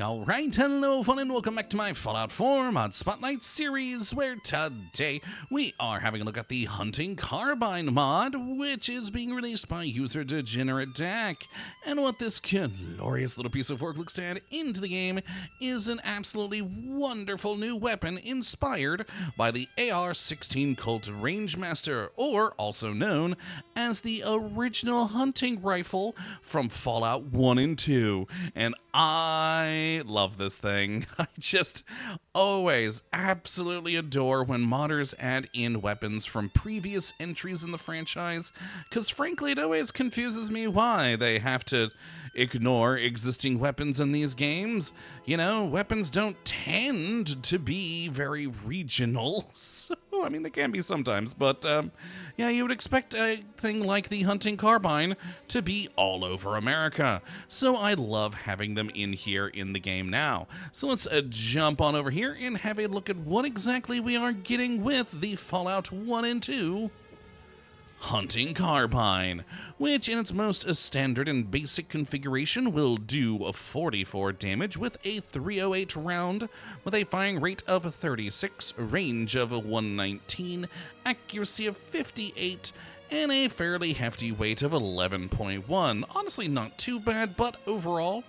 Alright, hello fun and welcome back to my Fallout 4 Mod Spotlight series, where today we are having a look at the Hunting Carbine mod, which is being released by user Degenerate Dak. And what this glorious little piece of work looks to add into the game is an absolutely wonderful new weapon inspired by the AR-16 Colt Rangemaster, or also known as the original hunting rifle from Fallout 1 and 2. And I love this thing. I just always absolutely adore when modders add in weapons from previous entries in the franchise, because frankly it always confuses me why they have to ignore existing weapons in these games. You know, weapons don't tend to be very regional, so, I mean, they can be sometimes, but yeah, you would expect a thing like the Hunting Carbine to be all over America, so I love having them in here in the game now. So let's jump on over here and have a look at what exactly we are getting with the Fallout 1 and 2 Hunting Carbine, which in its most standard and basic configuration will do 44 damage with a 308 round, with a firing rate of 36, range of 119, accuracy of 58, and a fairly hefty weight of 11.1. Honestly, not too bad, but overall,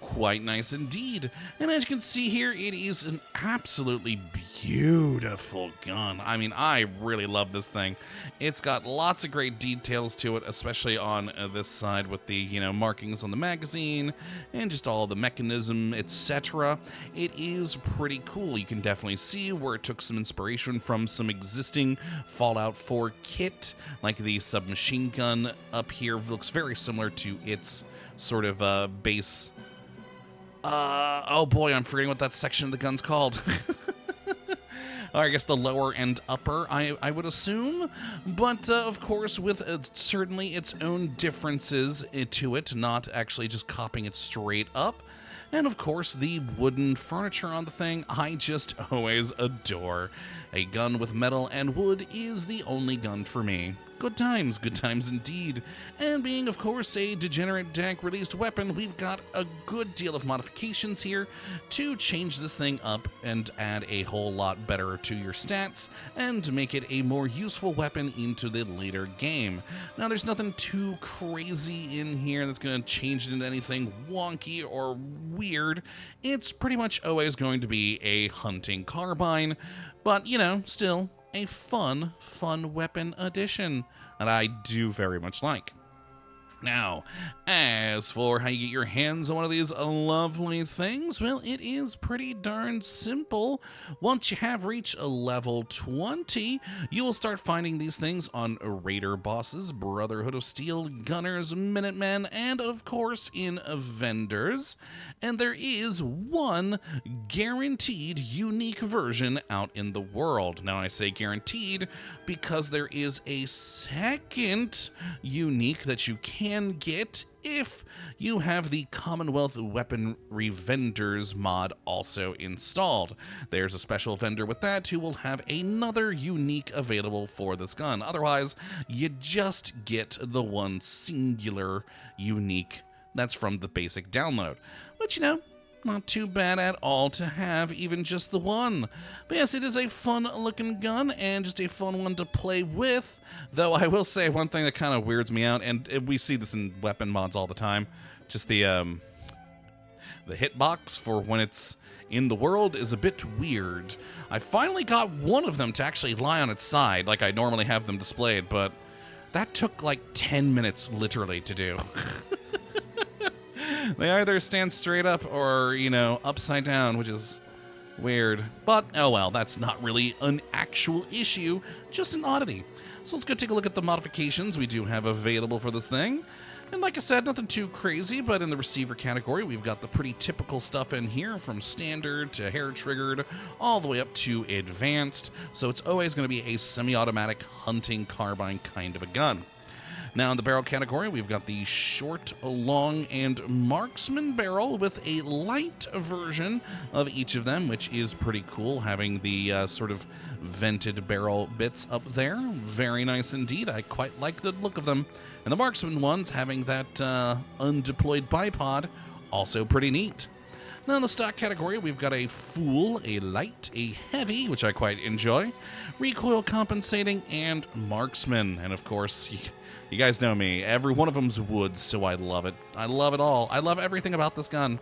quite nice indeed. And as you can see here, it is an absolutely beautiful gun. I mean, I really love this thing. It's got lots of great details to it, especially on this side with the, you know, markings on the magazine and just all the mechanism, etc. It is pretty cool. You can definitely see where it took some inspiration from some existing Fallout 4 kit, like the submachine gun up here looks very similar to its sort of base. Oh boy, I'm forgetting what that section of the gun's called. Or I guess the lower and upper, I would assume. But of course, with certainly its own differences to it, not actually just copying it straight up. And of course, the wooden furniture on the thing, I just always adore. A gun with metal and wood is the only gun for me. Good times indeed. And being, of course, a Degenerate Dak released weapon, we've got a good deal of modifications here to change this thing up and add a whole lot better to your stats and make it a more useful weapon into the later game. Now, there's nothing too crazy in here that's going to change it into anything wonky or weird. It's pretty much always going to be a hunting carbine, but, you know, still a fun weapon addition that I do very much like. Now, as for how you get your hands on one of these lovely things, well, it is pretty darn simple. Once you have reached a level 20, you will start finding these things on Raider bosses, Brotherhood of Steel, Gunners, Minutemen, and of course in vendors. And there is one guaranteed unique version out in the world. Now, I say guaranteed because there is a second unique that you can get if you have the Commonwealth Weaponry Vendors mod also installed. There's a special vendor with that who will have another unique available for this gun. Otherwise, you just get the one singular unique that's from the basic download, which, you know, not too bad at all to have even just the one. But yes, it is a fun looking gun and just a fun one to play with. Though I will say one thing that kind of weirds me out, and we see this in weapon mods all the time, just the hitbox for when it's in the world is a bit weird. I finally got one of them to actually lie on its side like I normally have them displayed, but that took like 10 minutes literally to do. They either stand straight up or, you know, upside down, which is weird. But, oh well, that's not really an actual issue, just an oddity. So let's go take a look at the modifications we do have available for this thing. And like I said, nothing too crazy, but in the receiver category, we've got the pretty typical stuff in here, from standard to hair-triggered, all the way up to advanced. So it's always going to be a semi-automatic hunting carbine kind of a gun. Now in the barrel category, we've got the short, long, and marksman barrel with a light version of each of them, which is pretty cool, having the sort of vented barrel bits up there. Very nice indeed. I quite like the look of them. And the marksman ones having that undeployed bipod, also pretty neat. Now in the stock category, we've got a full, a light, a heavy, which I quite enjoy, recoil compensating, and marksman. And of course, you guys know me, every one of them's woods, so I love it. I love it all. I love everything about this gun.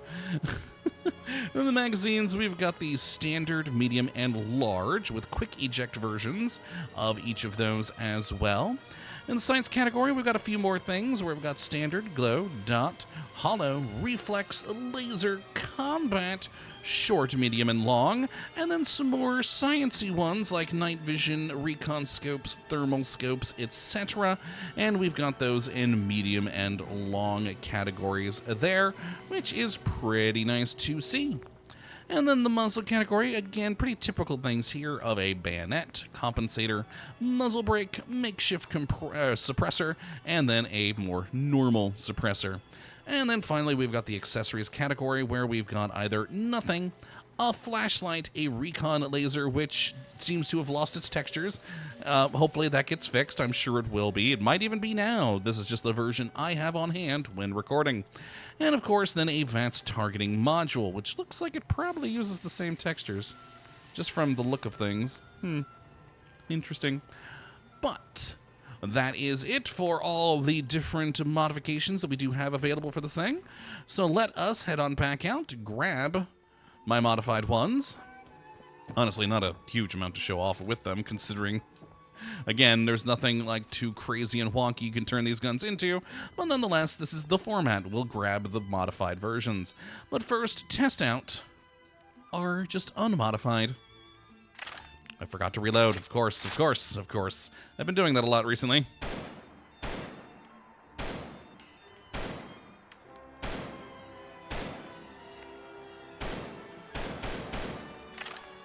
In the magazines, we've got the standard, medium, and large, with quick eject versions of each of those as well. In the science category, we've got a few more things where we've got standard, glow, dot, hollow, reflex, laser, combat, short, medium, and long, and then some more sciencey ones like night vision, recon scopes, thermal scopes, etc. And we've got those in medium and long categories there, which is pretty nice to see. And then the muzzle category, again, pretty typical things here of a bayonet, compensator, muzzle brake, makeshift suppressor, and then a more normal suppressor. And then finally, we've got the accessories category where we've got either nothing, a flashlight, a recon laser, which seems to have lost its textures. Hopefully that gets fixed. I'm sure it will be. It might even be now. This is just the version I have on hand when recording. And of course, then a VATS targeting module, which looks like it probably uses the same textures, just from the look of things. Interesting. But that is it for all the different modifications that we do have available for this thing. So let us head on back out, grab my modified ones. Honestly, not a huge amount to show off with them, considering, again, there's nothing like too crazy and wonky you can turn these guns into, but nonetheless, this is the format. We'll grab the modified versions. But first, test out our just unmodified. I forgot to reload, of course. I've been doing that a lot recently.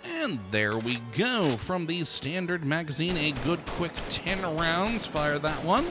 And there we go. From the standard magazine, a good quick 10 rounds. Fire that one.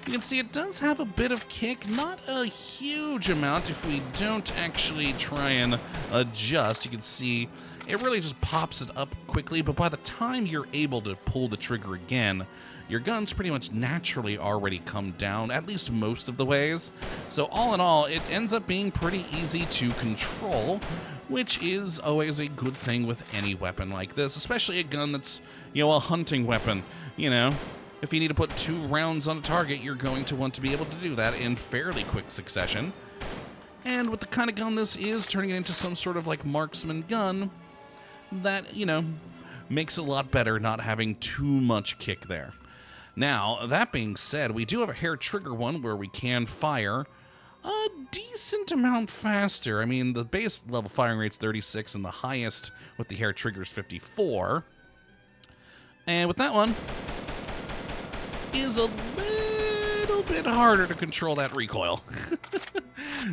You can see it does have a bit of kick, not a huge amount if we don't actually try and adjust. You can see it really just pops it up quickly, but by the time you're able to pull the trigger again, your gun's pretty much naturally already come down, at least most of the ways. So all in all, it ends up being pretty easy to control, which is always a good thing with any weapon like this, especially a gun that's, a hunting weapon. If you need to put 2 rounds on a target, you're going to want to be able to do that in fairly quick succession. And with the kind of gun this is, turning it into some sort of like marksman gun, that, makes it a lot better not having too much kick there. Now, that being said, we do have a hair trigger one where we can fire a decent amount faster. I mean, the base level firing rate's 36 and the highest with the hair trigger is 54. And with that one, is a little bit harder to control that recoil.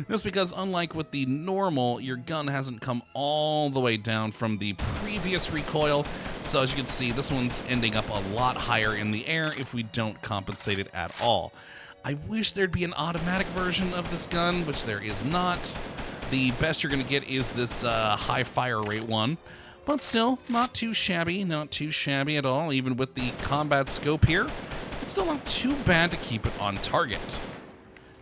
Just because, unlike with the normal, your gun hasn't come all the way down from the previous recoil. So as you can see, this one's ending up a lot higher in the air if we don't compensate it at all. I wish there'd be an automatic version of this gun, which there is not. The best you're going to get is this high fire rate one. But still, not too shabby at all. Even with the combat scope here, it's still not too bad to keep it on target,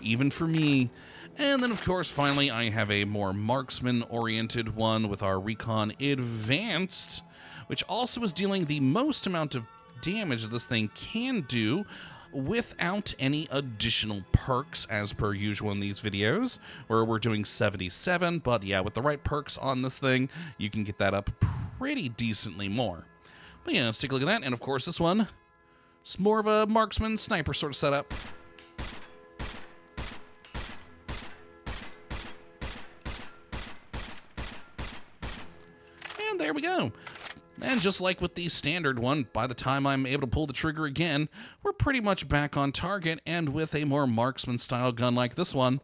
even for me. And then, of course, finally, I have a more marksman-oriented one with our Recon Advanced, which also is dealing the most amount of damage that this thing can do without any additional perks, as per usual in these videos, where we're doing 77. But yeah, with the right perks on this thing, you can get that up pretty decently more. But yeah, let's take a look at that. And of course, this one, it's more of a marksman sniper sort of setup. And there we go. And just like with the standard one, by the time I'm able to pull the trigger again, we're pretty much back on target. And with a more marksman-style gun like this one,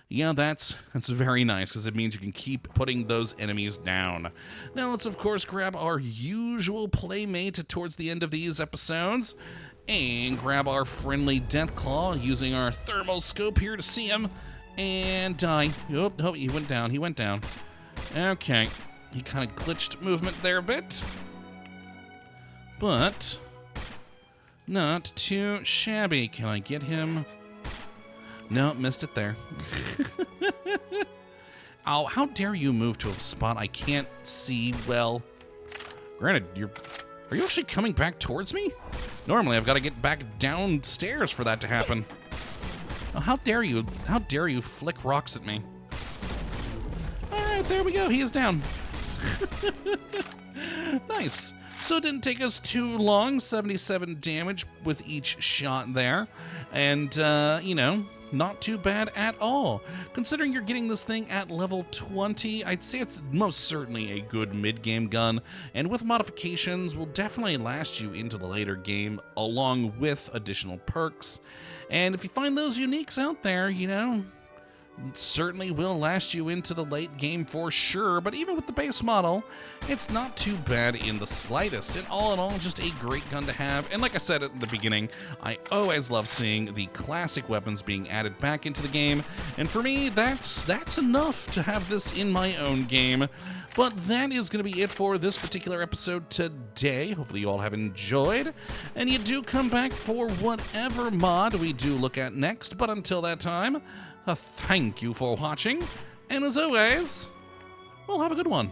yeah, that's very nice, because it means you can keep putting those enemies down. Now let's, of course, grab our usual playmate towards the end of these episodes, and grab our friendly Deathclaw, using our thermal scope here to see him, and die. Oh, he went down. Okay. He kind of glitched movement there a bit, but not too shabby. Can I get him? No, missed it there. Oh, how dare you move to a spot I can't see well? Granted, are you actually coming back towards me? Normally, I've got to get back downstairs for that to happen. Oh, how dare you? How dare you flick rocks at me? All right, there we go. He is down. Nice. So it didn't take us too long. 77 damage with each shot there. And, you know, not too bad at all. Considering you're getting this thing at level 20, I'd say it's most certainly a good mid-game gun, and with modifications will definitely last you into the later game, along with additional perks. And if you find those uniques out there, you know, it certainly will last you into the late game for sure, but even with the base model, it's not too bad in the slightest. And all in all, just a great gun to have. And like I said at the beginning, I always love seeing the classic weapons being added back into the game. And for me, that's enough to have this in my own game. But that is going to be it for this particular episode today. Hopefully you all have enjoyed, and you do come back for whatever mod we do look at next. But until that time, thank you for watching, and as always, well, have a good one.